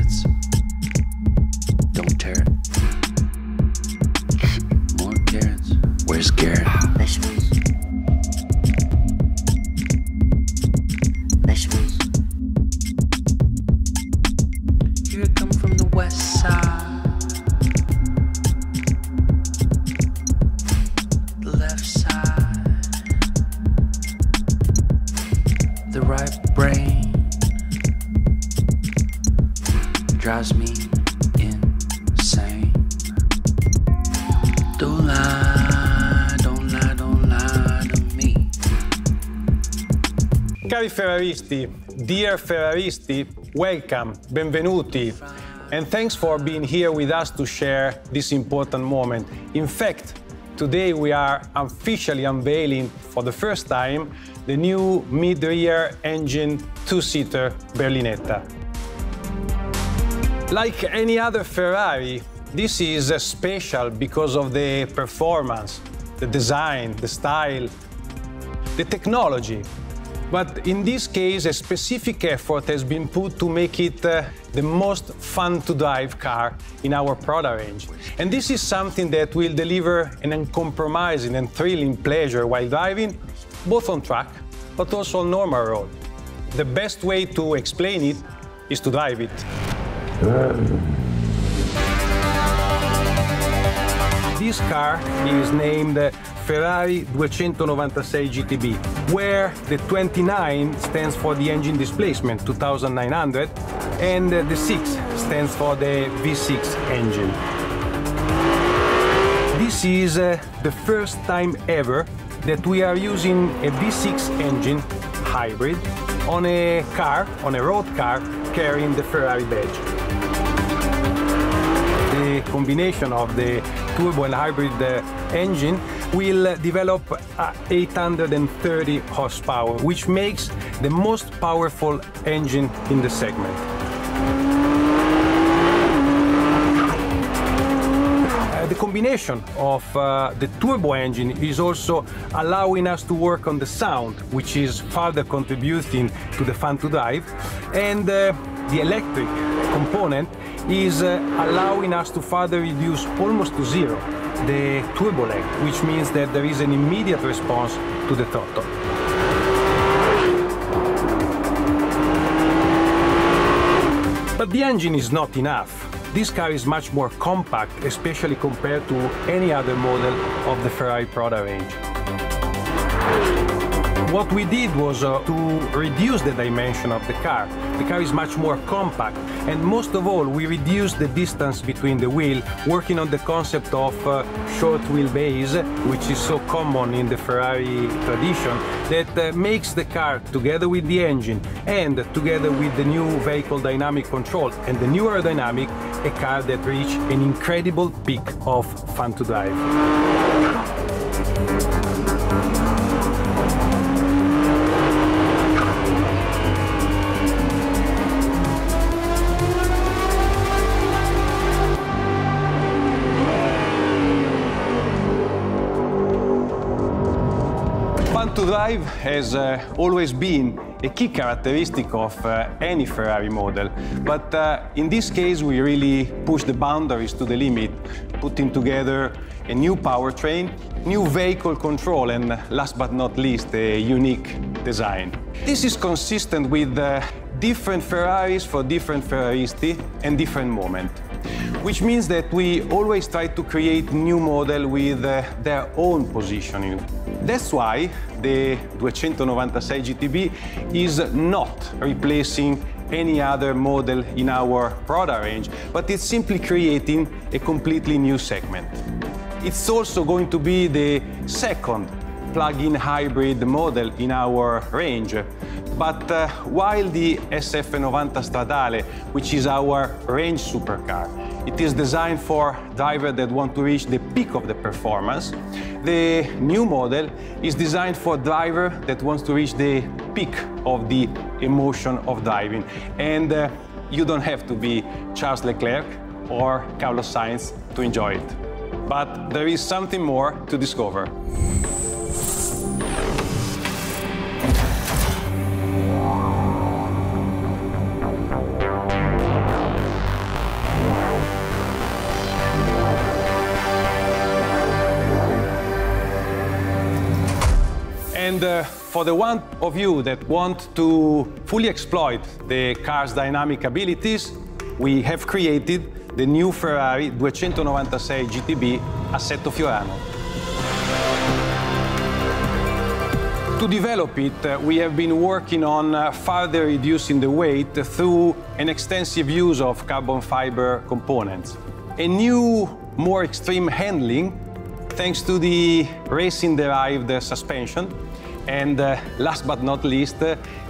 carrots. Don't tear it. More carrots. Where's Garrett? Vegetables. Vegetables. Here I come from the west side. The left side. The right brain drives me insane. Don't lie, don't lie, don't lie to me. Cari Ferraristi, dear Ferraristi, welcome, benvenuti, and thanks for being here with us to share this important moment. In fact, today we are officially unveiling for the first time the new mid-rear engine two-seater Berlinetta. Like any other Ferrari, this is special because of the performance, the design, the style, the technology. But in this case, a specific effort has been put to make it the most fun-to-drive car in our product range. And this is something that will deliver an uncompromising and thrilling pleasure while driving, both on track, but also on normal road. The best way to explain it is to drive it. This car is named Ferrari 296 GTB, where the 29 stands for the engine displacement, 2,900, and the 6 stands for the V6 engine. This is the first time ever that we are using a V6 engine hybrid on a car, on a road car, carrying the Ferrari badge. The combination of the turbo and hybrid engine will develop 830 horsepower, which makes the most powerful engine in the segment. The combination of the turbo engine is also allowing us to work on the sound, which is further contributing to the fun to drive, and the electric component is allowing us to further reduce almost to zero the turbo lag, which means that there is an immediate response to the throttle. But the engine is not enough. This car is much more compact, especially compared to any other model of the Ferrari product range. What we did was to reduce the dimension of the car. The car is much more compact, and most of all, we reduced the distance between the wheel, working on the concept of short wheelbase, which is so common in the Ferrari tradition, that makes the car, together with the engine and together with the new vehicle dynamic control and the new aerodynamic, a car that reaches an incredible peak of fun to drive. Fun to drive has always been a key characteristic of any Ferrari model, but in this case we really push the boundaries to the limit, putting together a new powertrain, new vehicle control, and last but not least, a unique design. This is consistent with different Ferraris for different Ferraristi and different moment, which means that we always try to create new model with their own positioning. That's why the 296 GTB is not replacing any other model in our product range, but it's simply creating a completely new segment. It's also going to be the second plug-in hybrid model in our range. But while the SF90 Stradale, which is our range supercar, it is designed for drivers that want to reach the peak of the performance, the new model is designed for drivers that wants to reach the peak of the emotion of driving. And you don't have to be Charles Leclerc or Carlos Sainz to enjoy it. But there is something more to discover. And for the one of you that want to fully exploit the car's dynamic abilities, we have created the new Ferrari 296 GTB Assetto Fiorano. To develop it, we have been working on further reducing the weight through an extensive use of carbon fiber components. A new, more extreme handling thanks to the racing-derived suspension, and last but not least,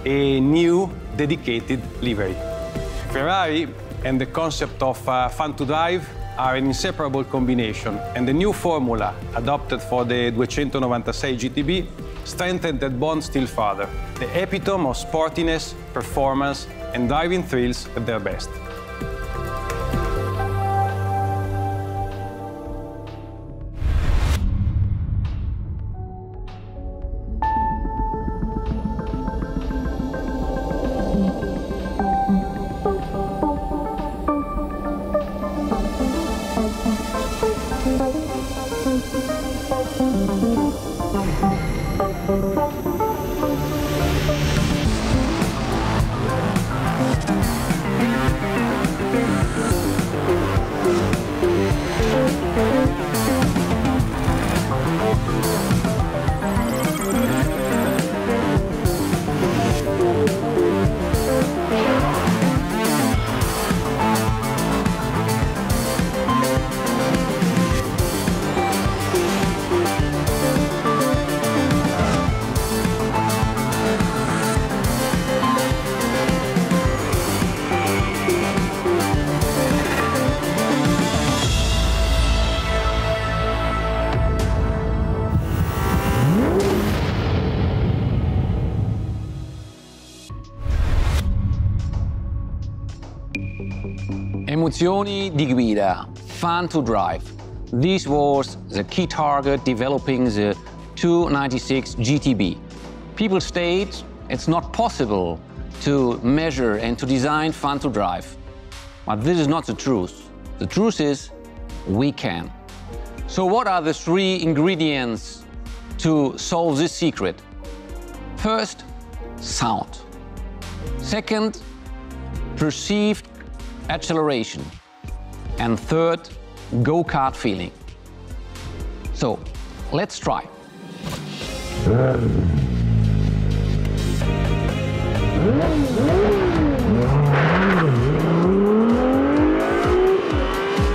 a new dedicated livery. Ferrari and the concept of fun to drive are an inseparable combination, and the new formula adopted for the 296 GTB strengthened that bond still further, the epitome of sportiness, performance, and driving thrills at their best. Emozioni di guida, fun to drive. This was the key target developing the 296 GTB. People state it's not possible to measure and to design fun to drive. But this is not the truth. The truth is we can. So what are the three ingredients to solve this secret? First, sound. Second, perceived acceleration. And third, go-kart feeling. So, let's try.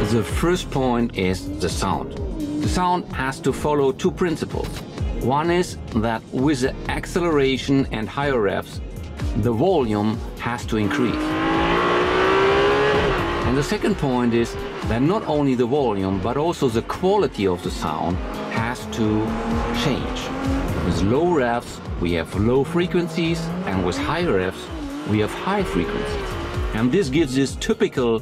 The first point is the sound. The sound has to follow two principles. One is that with the acceleration and higher revs, the volume has to increase. And the second point is that not only the volume, but also the quality of the sound has to change. With low revs, we have low frequencies, and with high revs, we have high frequencies. And this gives this typical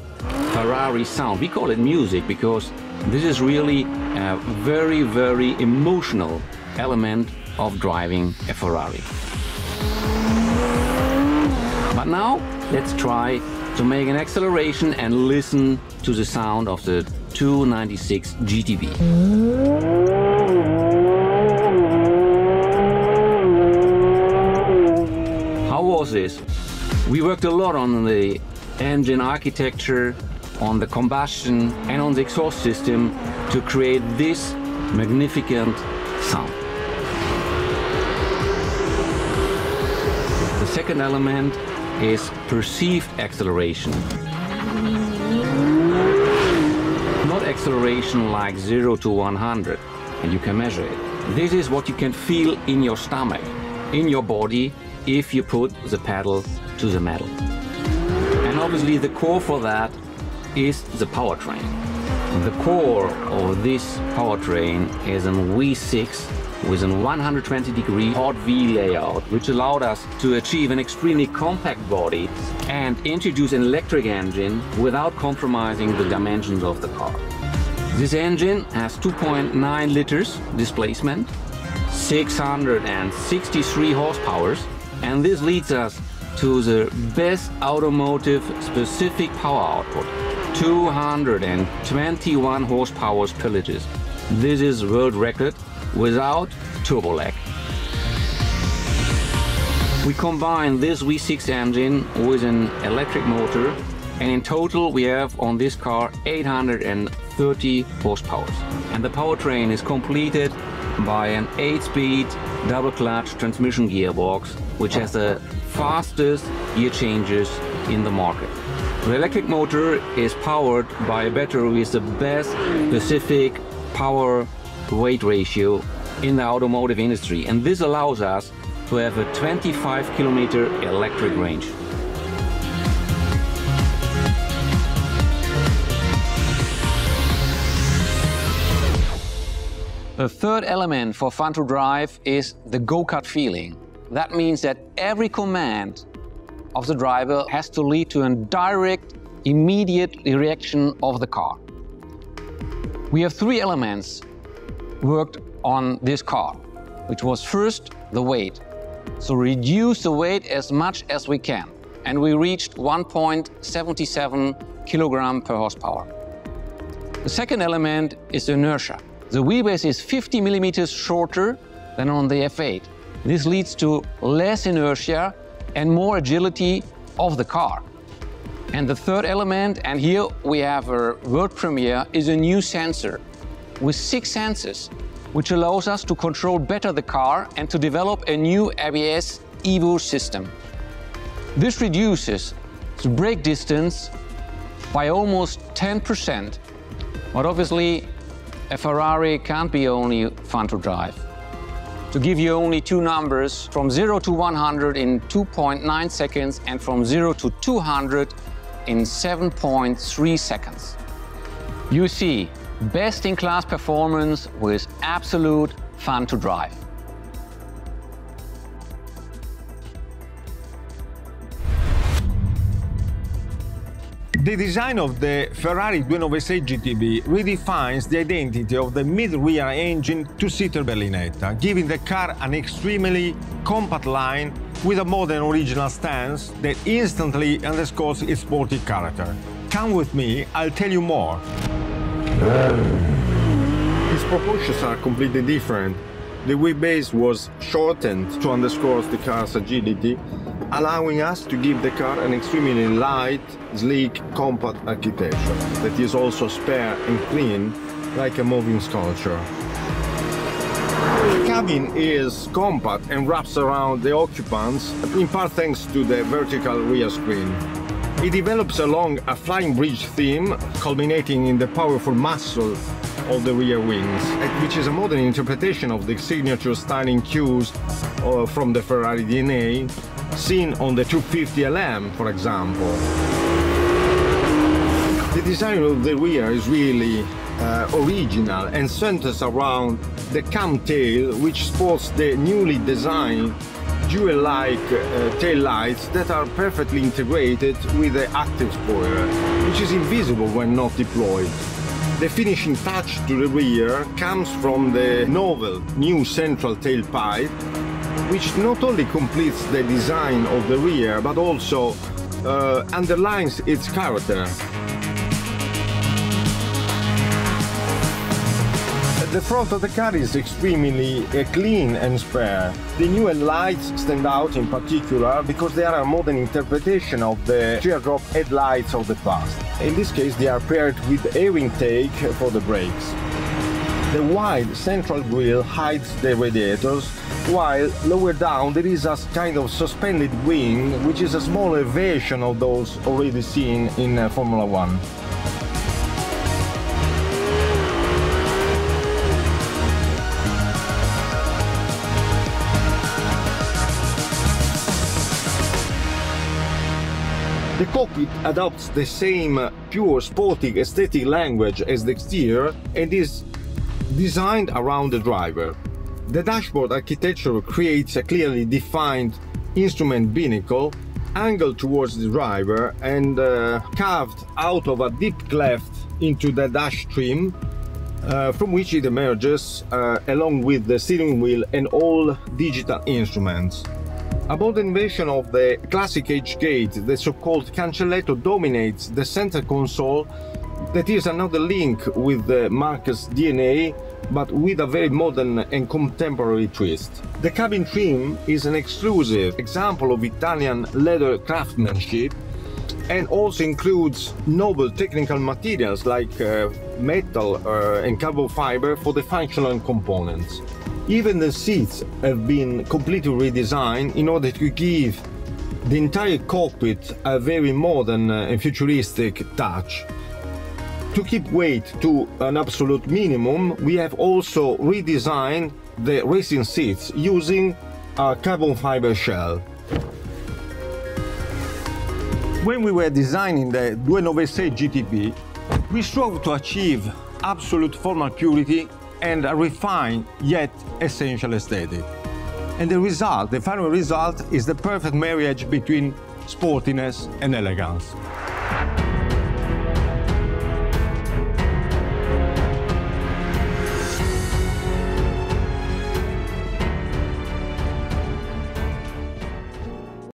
Ferrari sound. We call it music because this is really a very, very emotional element of driving a Ferrari. But now, let's try to make an acceleration and listen to the sound of the 296 GTB. How was this? We worked a lot on the engine architecture, on the combustion and on the exhaust system to create this magnificent sound. The second element is perceived acceleration. Not acceleration like 0 to 100, and you can measure it. This is what you can feel in your stomach, in your body, if you put the pedal to the metal. And obviously the core for that is the powertrain. The core of this powertrain is a V6 with a 120-degree hot V layout, which allowed us to achieve an extremely compact body and introduce an electric engine without compromising the dimensions of the car. This engine has 2.9 liters displacement, 663 horsepower, and this leads us to the best automotive specific power output, 221 horsepower per liter. This is world record without turbo lag. We combine this V6 engine with an electric motor, and in total we have on this car 830 horsepower. And the powertrain is completed by an 8-speed double-clutch transmission gearbox, which has the fastest gear changes in the market. The electric motor is powered by a battery with the best specific power-weight ratio in the automotive industry, and this allows us to have a 25-kilometer electric range. The third element for fun to drive is the go-kart feeling. That means that every command of the driver has to lead to a direct, immediate reaction of the car. We have three elements worked on this car, which was first the weight. So reduce the weight as much as we can. And we reached 1.77 kilogram per horsepower. The second element is inertia. The wheelbase is 50 millimeters shorter than on the F8. This leads to less inertia and more agility of the car. And the third element, and here we have a world premiere, is a new sensor with 6 sensors, which allows us to control better the car and to develop a new ABS Evo system. This reduces the brake distance by almost 10%, but obviously a Ferrari can't be only fun to drive. To give you only two numbers, from 0 to 100 in 2.9 seconds and from 0 to 200 in 7.3 seconds. You see, best-in-class performance with absolute fun to drive. The design of the Ferrari 296 GTB redefines the identity of the mid-rear engine two-seater berlinetta, giving the car an extremely compact line with a modern original stance that instantly underscores its sporty character. Come with me, I'll tell you more. Its proportions are completely different. The wheelbase was shortened to underscore the car's agility, allowing us to give the car an extremely light, sleek, compact architecture that is also spare and clean, like a moving sculpture. The cabin is compact and wraps around the occupants, in part thanks to the vertical rear screen. It develops along a flying bridge theme, culminating in the powerful muscle of the rear wings, which is a modern interpretation of the signature styling cues from the Ferrari DNA, seen on the 250 LM, for example. The design of the rear is really original and centers around the cam tail, which sports the newly designed jewel-like tail lights that are perfectly integrated with the active spoiler, which is invisible when not deployed. The finishing touch to the rear comes from the novel new central tailpipe, which not only completes the design of the rear, but also underlines its character. The front of the car is extremely clean and spare. The new headlights stand out in particular because they are a modern interpretation of the teardrop headlights of the past. In this case, they are paired with air intake for the brakes. The wide central grille hides the radiators, while lower down there is a kind of suspended wing, which is a smaller version of those already seen in Formula One. The cockpit adopts the same pure sporting aesthetic language as the exterior and is designed around the driver. The dashboard architecture creates a clearly defined instrument binnacle angled towards the driver and carved out of a deep cleft into the dash trim, from which it emerges along with the steering wheel and all digital instruments. A modern version of the classic H-gate, the so-called cancelletto, dominates the center console that is another link with the Marquez DNA but with a very modern and contemporary twist. The cabin trim is an exclusive example of Italian leather craftsmanship and also includes noble technical materials like metal and carbon fiber for the functional components. Even the seats have been completely redesigned in order to give the entire cockpit a very modern and futuristic touch. To keep weight to an absolute minimum, we have also redesigned the racing seats using a carbon fiber shell. When we were designing the 296 GTB, we strove to achieve absolute formal purity and a refined yet essential aesthetic. And the final result, is the perfect marriage between sportiness and elegance.